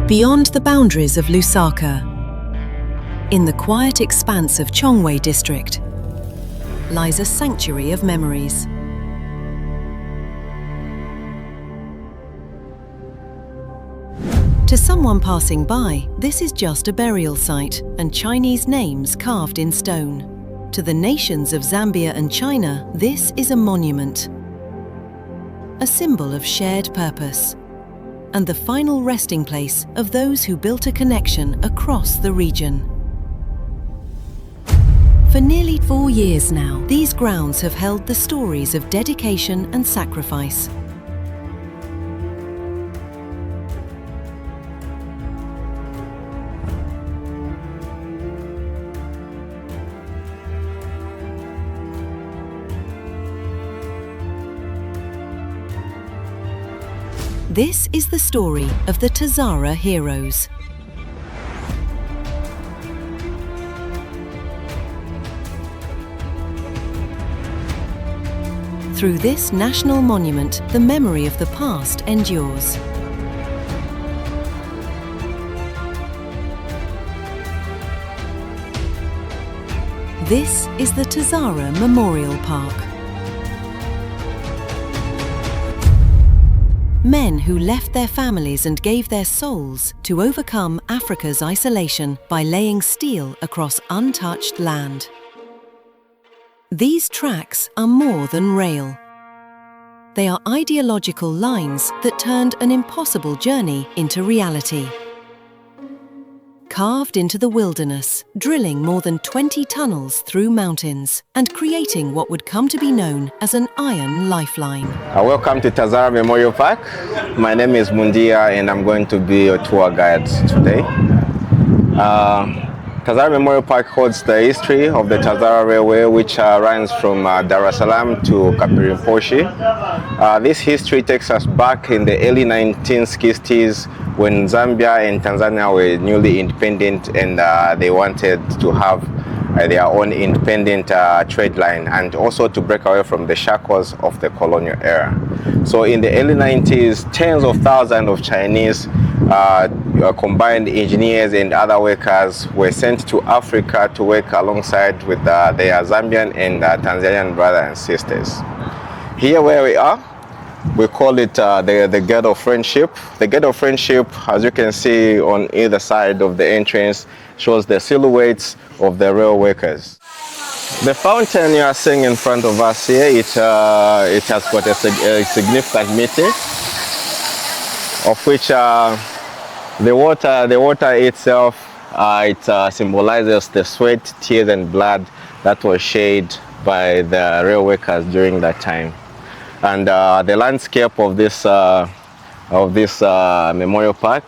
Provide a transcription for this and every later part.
Beyond the boundaries of Lusaka, in the quiet expanse of Chongwe District, lies a sanctuary of memories. To someone passing by, this is just a burial site and Chinese names carved in stone. To the nations of Zambia and China, this is a monument, a symbol of shared purpose, and the final resting place of those who built a connection across the region. For nearly 4 years now, these grounds have held the stories of dedication and sacrifice. This is the story of the TAZARA heroes. Through this national monument, the memory of the past endures. This is the TAZARA Memorial Park. Men who left their families and gave their souls to overcome Africa's isolation by laying steel across untouched land. These tracks are more than rail. They are ideological lines that turned an impossible journey into reality. Carved into the wilderness, drilling more than 20 tunnels through mountains and creating what would come to be known as an iron lifeline. Welcome to TAZARA Memorial Park. My name is Mundia and I'm going to be your tour guide today. TAZARA Memorial Park holds the history of the TAZARA Railway, which runs from Dar es Salaam to Kapirimposhi. This history takes us back in the early 1960s when Zambia and Tanzania were newly independent and they wanted to have their own independent trade line and also to break away from the shackles of the colonial era. So in the early 90s, tens of thousands of Chinese combined engineers and other workers were sent to Africa to work alongside with their Zambian and Tanzanian brothers and sisters. Here where we are, we call it the Gate of Friendship. The Gate of Friendship, as you can see on either side of the entrance, shows the silhouettes of the rail workers. The fountain you are seeing in front of us here, it has got a significant meaning, of which the water itself, it symbolizes the sweat, tears and blood that was shed by the rail workers during that time. And the landscape of this memorial park,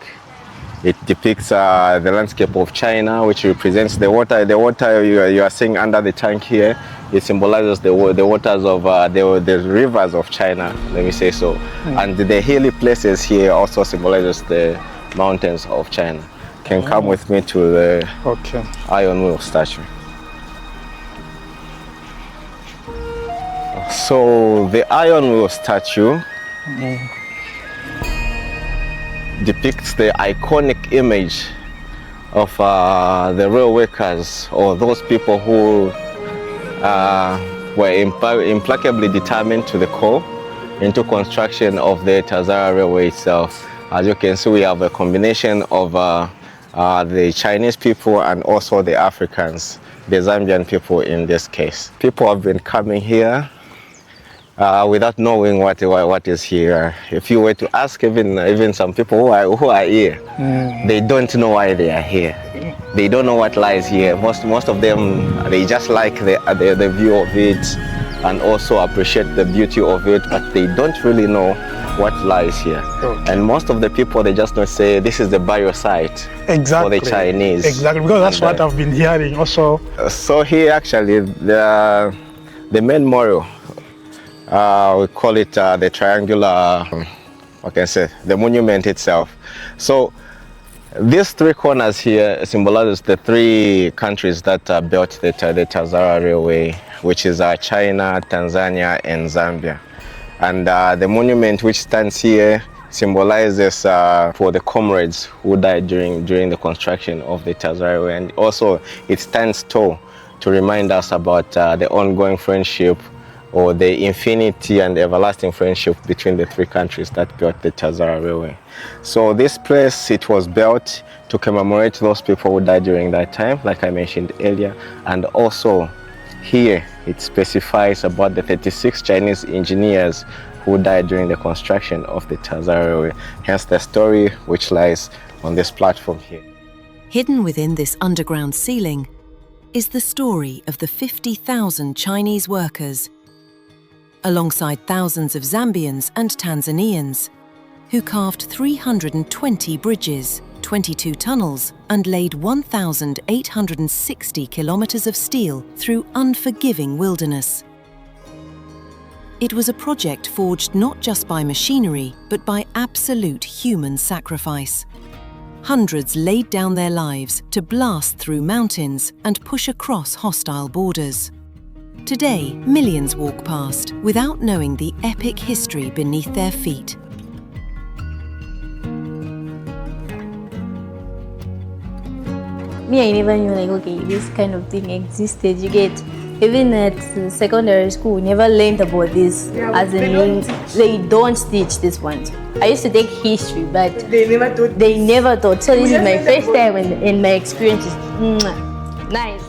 it depicts the landscape of China, which represents the water. The water you are seeing under the tank here, it symbolizes the waters of the rivers of China, let me say so. And the hilly places here also symbolizes the mountains of China. Can come with me to the Iron Wheel statue. So the Iron Wheel statue depicts the iconic image of the rail workers, or those people who were implacably determined to the core into construction of the TAZARA Railway itself. As you can see, we have a combination of the Chinese people and also the Africans, the Zambian people in this case. People have been coming here without knowing what is here. If you were to ask even some people who are here, they don't know why they are here. They don't know what lies here. Most of them, they just like the view of it and also appreciate the beauty of it, but they don't really know what lies here. And most of the people, they just don't say this is the burial site for the Chinese. Exactly, because that's what I've been hearing also. So here actually, the main memorial, we call it the triangular, the monument itself. So these three corners here symbolizes the three countries that built the TAZARA Railway, which is China, Tanzania and Zambia. And the monument which stands here symbolizes for the comrades who died during the construction of the TAZARA Railway, and also it stands tall to remind us about the ongoing friendship or the infinity and everlasting friendship between the three countries that built the TAZARA Railway. So this place, it was built to commemorate those people who died during that time, like I mentioned earlier, and also here it specifies about the 36 Chinese engineers who died during the construction of the TAZARA Railway, hence the story which lies on this platform here. Hidden within this underground ceiling is the story of the 50,000 Chinese workers, alongside thousands of Zambians and Tanzanians, who carved 320 bridges, 22 tunnels, and laid 1,860 kilometers of steel through unforgiving wilderness. It was a project forged not just by machinery, but by absolute human sacrifice. Hundreds laid down their lives to blast through mountains and push across hostile borders. Today, millions walk past without knowing the epic history beneath their feet. Me, I never knew like, okay, this kind of thing existed. You get, even at secondary school, we never learned about this. Yeah, as in, they don't teach this one. I used to take history, but They never taught. they never taught. So this is my just first learned time in my experiences. Nice.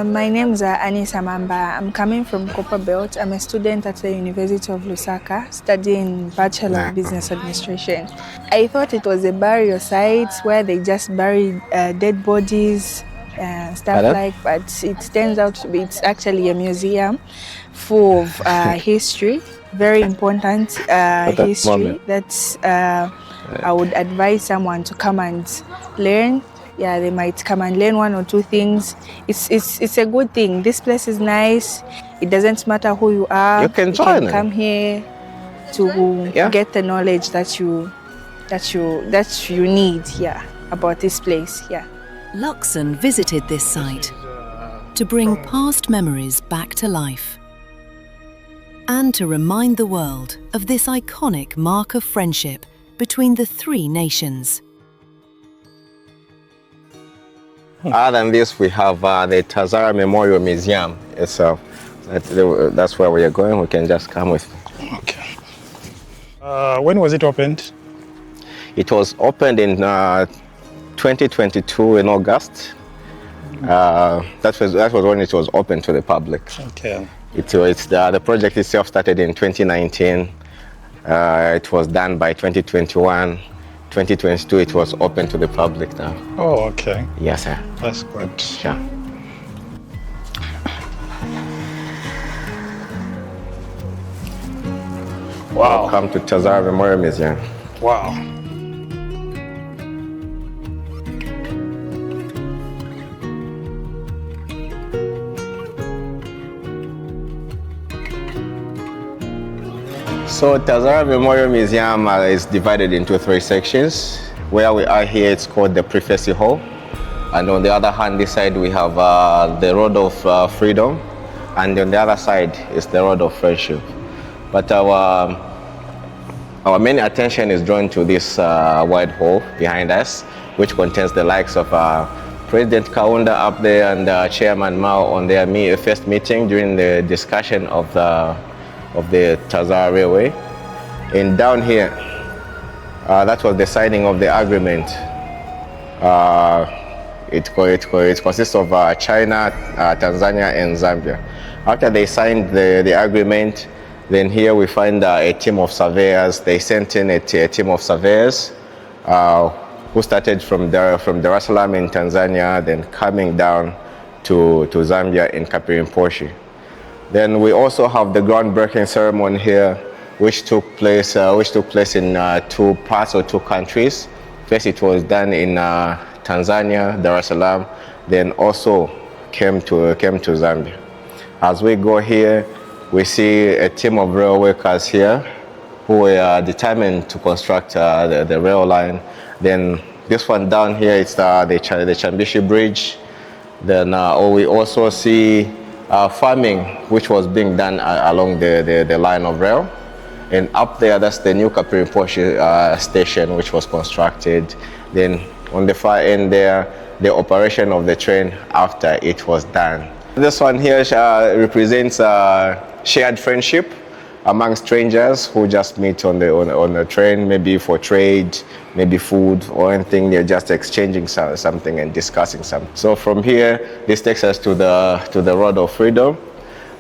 My name is Anisa Mamba. I'm coming from Copper Belt. I'm a student at the University of Lusaka, studying Bachelor of Business Administration. I thought it was a burial site where they just buried dead bodies and stuff but it turns out to be, it's actually a museum full of history, very important history that I would advise someone to come and learn. Yeah, they might come and learn one or two things. It's a good thing. This place is nice. It doesn't matter who you are. You can join. You can come here to get the knowledge that you need. Yeah, about this place. Yeah. Luxon visited this site to bring past memories back to life and to remind the world of this iconic mark of friendship between the three nations. Other than this, we have the TAZARA Memorial Museum itself. That's where we are going. We can just come with me. Okay. When was it opened? It was opened in 2022 in August. That was when it was open to the public. Okay. The project itself started in 2019. It was done by 2021. 2022, it was open to the public now. Oh, okay. Yes, sir. That's good. Sure. Wow. Welcome to TAZARA Memorial Museum. Wow. So TAZARA Memorial Museum is divided into three sections. Where we are here, it's called the Prefecture Hall. And on the other hand, this side we have the Road of Freedom. And on the other side is the Road of Friendship. But our main attention is drawn to this wide hall behind us, which contains the likes of President Kaunda up there and Chairman Mao on their first meeting during the discussion of the TAZARA Railway. And down here, that was the signing of the agreement. It consists of China, Tanzania, and Zambia. After they signed the agreement, then here we find a team of surveyors. They sent in a team of surveyors who started from Dar es Salaam in Tanzania, then coming down to Zambia in Kapirimposhi. Then we also have the groundbreaking ceremony here, which took place in two parts or two countries. First it was done in Tanzania, Dar es Salaam, then also came to Zambia. As we go here, we see a team of rail workers here who were determined to construct the rail line. Then this one down here is the Chambishi Bridge. Then we also see farming, which was being done along the line of rail. And up there, that's the new Kapirimposhi station, which was constructed. Then on the far end there, the operation of the train after it was done. This one here represents shared friendship among strangers who just meet on the train, maybe for trade, maybe food or anything. They're just exchanging something and discussing something. So from here, this takes us to the Road of Freedom.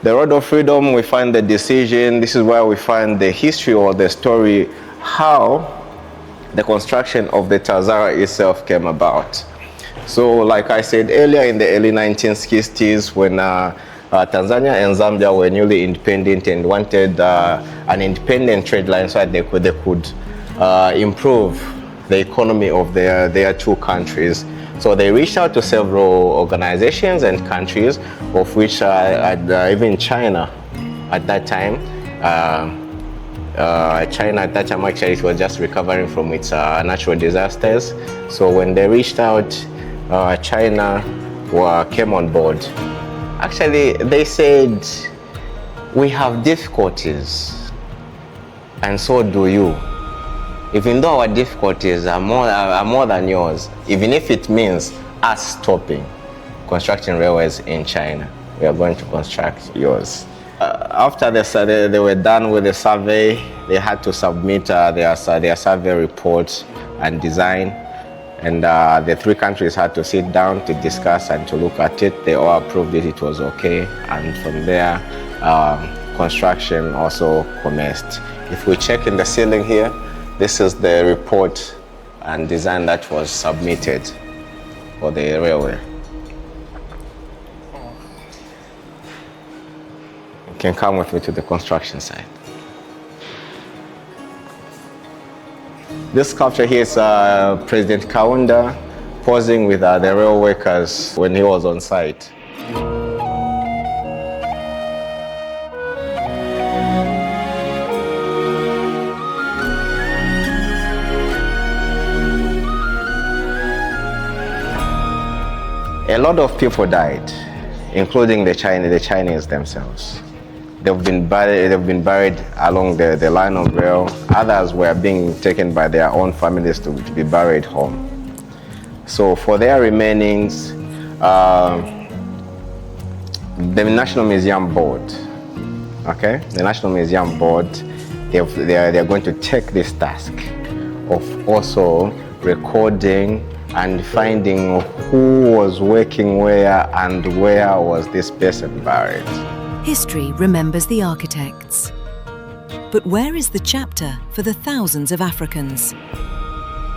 The Road of Freedom, we find the decision. This is where we find the history or the story, how the construction of the TAZARA itself came about. So like I said earlier, in the early 1960s, when Tanzania and Zambia were newly independent and wanted an independent trade line so that they could improve the economy of their two countries. So they reached out to several organizations and countries, of which even China at that time. China at that time actually it was just recovering from its natural disasters. So when they reached out, China came on board. Actually, they said, we have difficulties, and so do you. Even though our difficulties are more than yours, even if it means us stopping constructing railways in China, we are going to construct yours. After they were done with the survey, they had to submit their survey report and design. And the three countries had to sit down to discuss and to look at it. They all approved it was okay. And from there, construction also commenced. If we check in the ceiling here, this is the report and design that was submitted for the railway. You can come with me to the construction site. This sculpture here is President Kaunda posing with the rail workers when he was on site. A lot of people died, including the Chinese themselves. They've been buried along the line of rail. Others were being taken by their own families to be buried home. So for their remainings, the National Museum Board, okay, the National Museum Board, they are going to take this task of also recording and finding who was working where and where was this person buried. History remembers the architects. But where is the chapter for the thousands of Africans?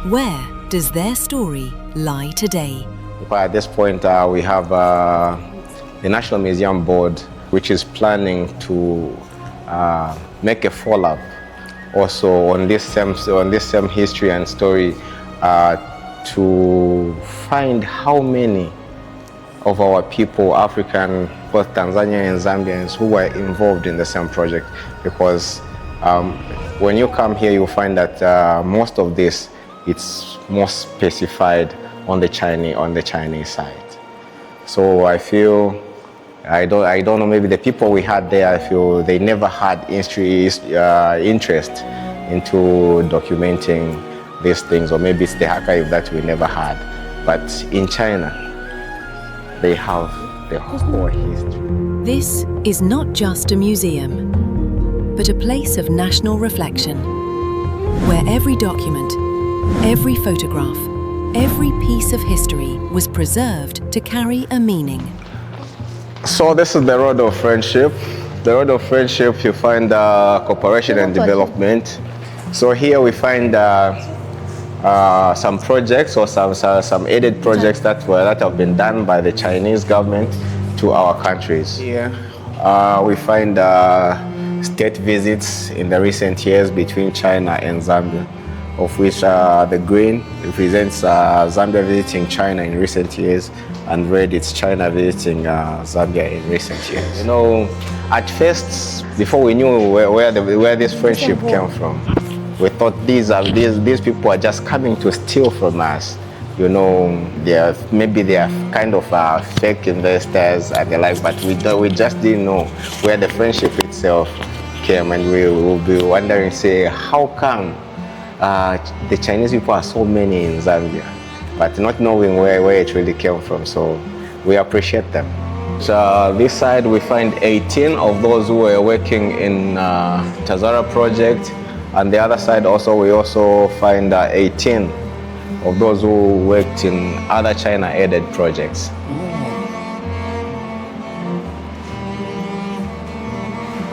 Where does their story lie today? At this point, we have the National Museum Board, which is planning to make a follow-up also on this same history and story to find how many of our people, African, both Tanzania and Zambians, who were involved in the same project. Because when you come here, you'll find that most of this, it's more specified on the Chinese side. So I feel, I don't know, maybe the people we had there, I feel they never had interest into documenting these things, or maybe it's the archive that we never had. But in China, they have the whole history. This is not just a museum, but a place of national reflection, where every document, every photograph, every piece of history was preserved to carry a meaning. So this is the Road of Friendship. The Road of Friendship, you find cooperation and development. So here we find some projects or some aided projects that have been done by the Chinese government to our countries. Here we find state visits in the recent years between China and Zambia. of which the green represents Zambia visiting China in recent years, and red it's China visiting Zambia in recent years. You know, at first, before we knew where this friendship came from, we thought these people are just coming to steal from us. You know, maybe they are kind of fake investors and the like, but we just didn't know where the friendship itself came, and we will be wondering, say, how come the Chinese people are so many in Zambia, but not knowing where it really came from. So we appreciate them. So this side we find 18 of those who were working in TAZARA project, and the other side also we also find 18 of those who worked in other China-aided projects.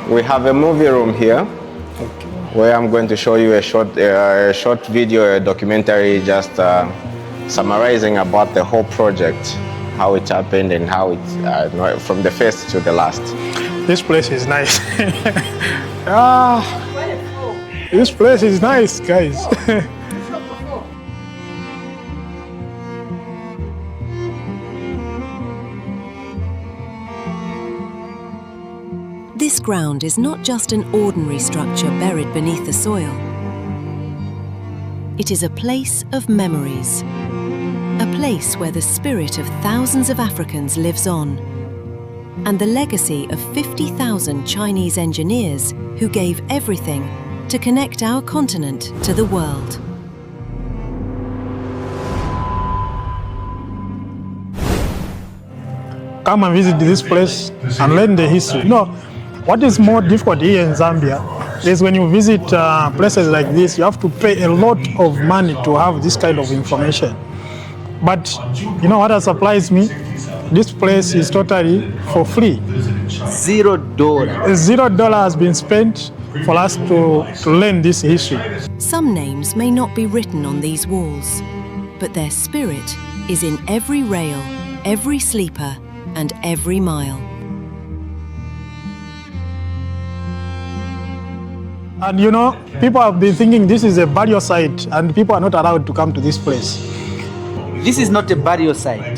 We have a movie room here, where I'm going to show you a short video, a documentary, just summarizing about the whole project, how it happened and how it, from the first to the last. This place is nice. This place is nice, guys. This ground is not just an ordinary structure buried beneath the soil. It is a place of memories, a place where the spirit of thousands of Africans lives on, and the legacy of 50,000 Chinese engineers who gave everything to connect our continent to the world. Come and visit this place and learn the history. You know, what is more difficult here in Zambia is when you visit places like this, you have to pay a lot of money to have this kind of information. But you know what has surprised me? This place is totally for free. $0. $0 has been spent for us to learn this history. Some names may not be written on these walls, but their spirit is in every rail, every sleeper, and every mile. And you know, people have been thinking this is a burial site and people are not allowed to come to this place. This is not a burial site.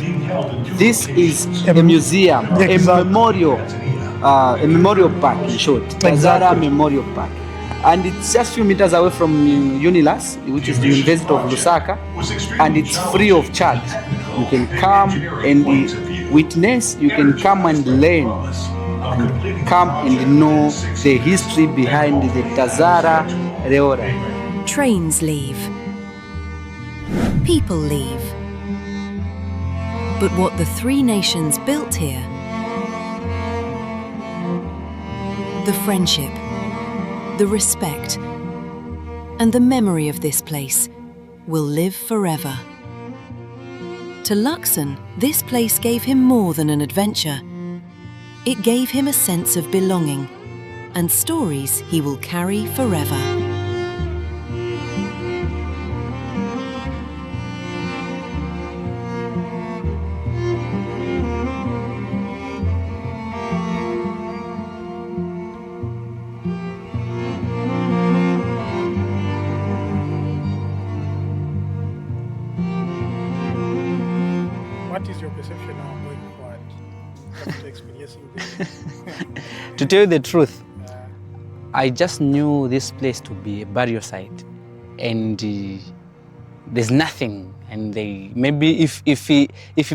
This is a museum, Exactly. a memorial park in short, TAZARA Exactly. Memorial Park. And it's just a few meters away from UNILAS, which is the University of Lusaka, and it's free of charge. You can come and witness, you can come and learn, and come and know the history behind the TAZARA Railway. Trains leave. People leave. But what the three nations built here, the friendship, the respect, and the memory of this place will live forever. To Luxon, this place gave him more than an adventure. It gave him a sense of belonging and stories he will carry forever. What is your perception now going forward after experiencing this? To tell you the truth, I just knew this place to be a burial site, and there's nothing. And maybe if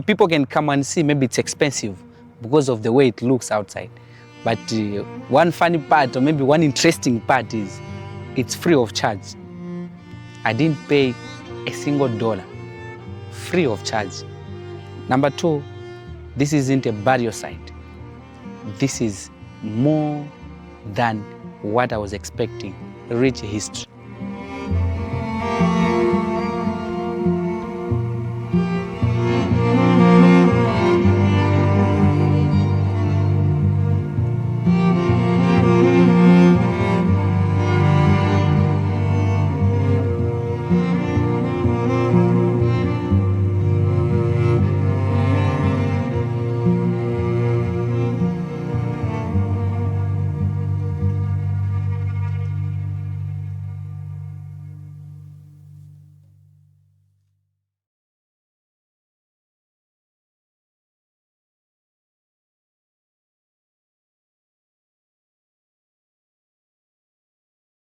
people can come and see, maybe it's expensive because of the way it looks outside. But one funny part, or maybe one interesting part, is it's free of charge. I didn't pay a single dollar, free of charge. Number two, this isn't a burial site. This is more than what I was expecting, rich history.